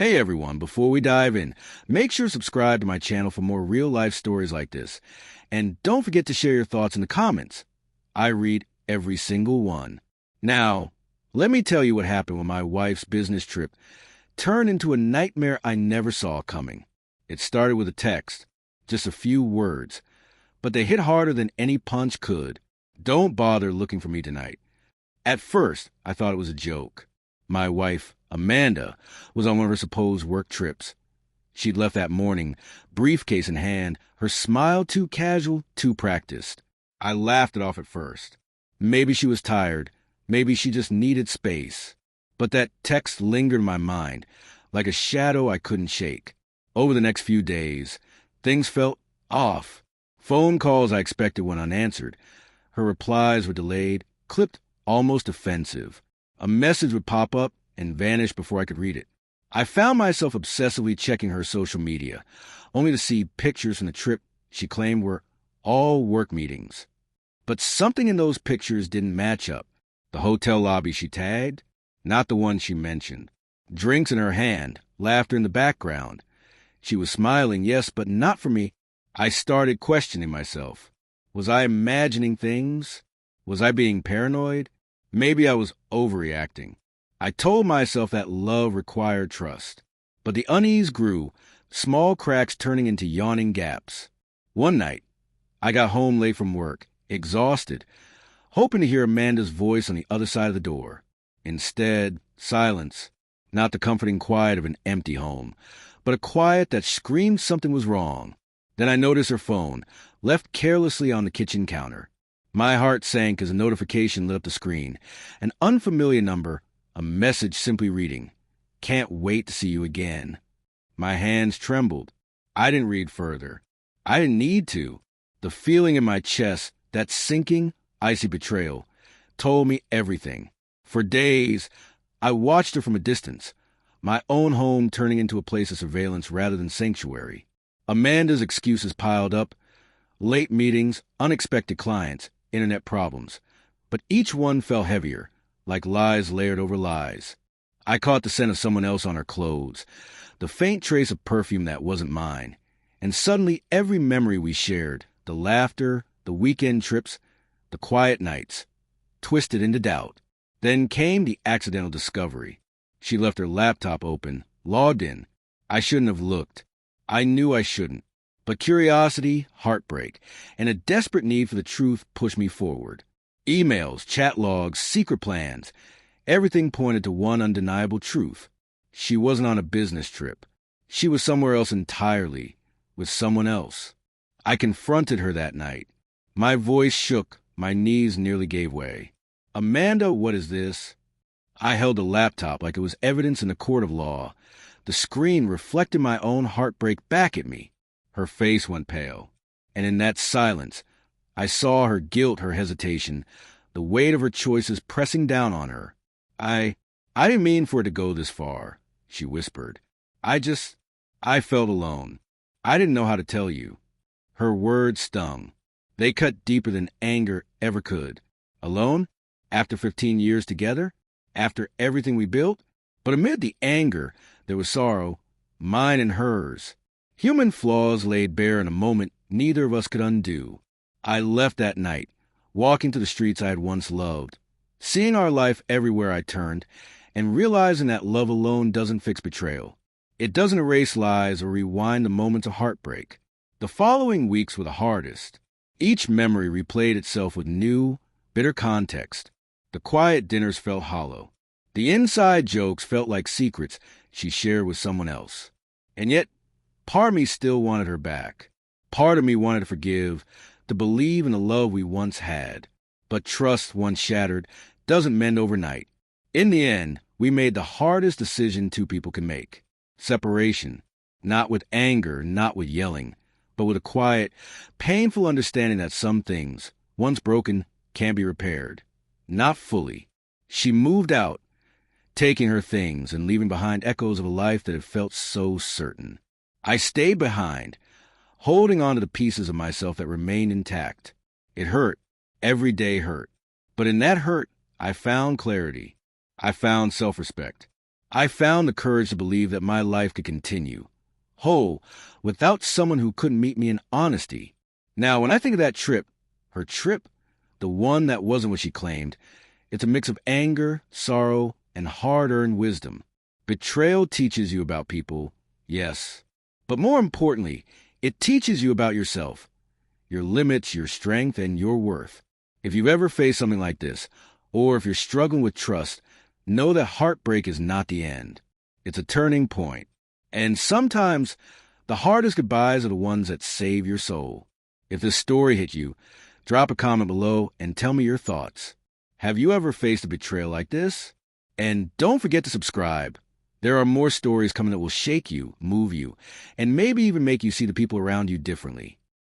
Hey everyone, before we dive in, make sure to subscribe to my channel for more real-life stories like this. And don't forget to share your thoughts in the comments. I read every single one. Now, let me tell you what happened when my wife's business trip turned into a nightmare I never saw coming. It started with a text, just a few words, but they hit harder than any punch could. Don't bother looking for me tonight. At first, I thought it was a joke. My wife, Amanda, was on one of her supposed work trips. She'd left that morning, briefcase in hand, her smile too casual, too practiced. I laughed it off at first. Maybe she was tired. Maybe she just needed space. But that text lingered in my mind, like a shadow I couldn't shake. Over the next few days, things felt off. Phone calls I expected went unanswered. Her replies were delayed, clipped, almost offensive. A message would pop up and vanish before I could read it. I found myself obsessively checking her social media, only to see pictures from the trip she claimed were all work meetings. But something in those pictures didn't match up. The hotel lobby she tagged, not the one she mentioned. Drinks in her hand, laughter in the background. She was smiling, yes, but not for me. I started questioning myself. Was I imagining things? Was I being paranoid? Maybe I was overreacting. I told myself that love required trust. But the unease grew, small cracks turning into yawning gaps. One night, I got home late from work, exhausted, hoping to hear Amanda's voice on the other side of the door. Instead, silence. Not the comforting quiet of an empty home, but a quiet that screamed something was wrong. Then I noticed her phone, left carelessly on the kitchen counter. My heart sank as a notification lit up the screen. An unfamiliar number, a message simply reading, "Can't wait to see you again." My hands trembled. I didn't read further. I didn't need to. The feeling in my chest, that sinking, icy betrayal, told me everything. For days, I watched her from a distance, my own home turning into a place of surveillance rather than sanctuary. Amanda's excuses piled up, late meetings, unexpected clients, internet problems. But each one fell heavier, like lies layered over lies. I caught the scent of someone else on her clothes, the faint trace of perfume that wasn't mine. And suddenly every memory we shared, the laughter, the weekend trips, the quiet nights, twisted into doubt. Then came the accidental discovery. She left her laptop open, logged in. I shouldn't have looked. I knew I shouldn't. But curiosity, heartbreak, and a desperate need for the truth pushed me forward. Emails, chat logs, secret plans. Everything pointed to one undeniable truth. She wasn't on a business trip. She was somewhere else entirely, with someone else. I confronted her that night. My voice shook, my knees nearly gave way. "Amanda, what is this?" I held the laptop like it was evidence in a court of law. The screen reflected my own heartbreak back at me. Her face went pale, and in that silence, I saw her guilt, her hesitation, the weight of her choices pressing down on her. I didn't mean for it to go this far," she whispered. I felt alone. I didn't know how to tell you." Her words stung. They cut deeper than anger ever could. Alone? After 15 years together? After everything we built? But amid the anger, there was sorrow, mine and hers. Human flaws laid bare in a moment neither of us could undo. I left that night, walking to the streets I had once loved, seeing our life everywhere I turned, and realizing that love alone doesn't fix betrayal. It doesn't erase lies or rewind the moments of heartbreak. The following weeks were the hardest. Each memory replayed itself with new, bitter context. The quiet dinners felt hollow. The inside jokes felt like secrets she shared with someone else. And yet, part of me still wanted her back. Part of me wanted to forgive, to believe in the love we once had. But trust, once shattered, doesn't mend overnight. In the end, we made the hardest decision two people can make. Separation. Not with anger, not with yelling, but with a quiet, painful understanding that some things, once broken, can be repaired. Not fully. She moved out, taking her things and leaving behind echoes of a life that had felt so certain. I stayed behind, holding on to the pieces of myself that remained intact. It hurt. Every day hurt. But in that hurt, I found clarity. I found self-respect. I found the courage to believe that my life could continue, whole, without someone who couldn't meet me in honesty. Now, when I think of that trip, her trip, the one that wasn't what she claimed, it's a mix of anger, sorrow, and hard-earned wisdom. Betrayal teaches you about people, yes. But more importantly, it teaches you about yourself, your limits, your strength, and your worth. If you've ever faced something like this, or if you're struggling with trust, know that heartbreak is not the end. It's a turning point. And sometimes, the hardest goodbyes are the ones that save your soul. If this story hit you, drop a comment below and tell me your thoughts. Have you ever faced a betrayal like this? And don't forget to subscribe. There are more stories coming that will shake you, move you, and maybe even make you see the people around you differently.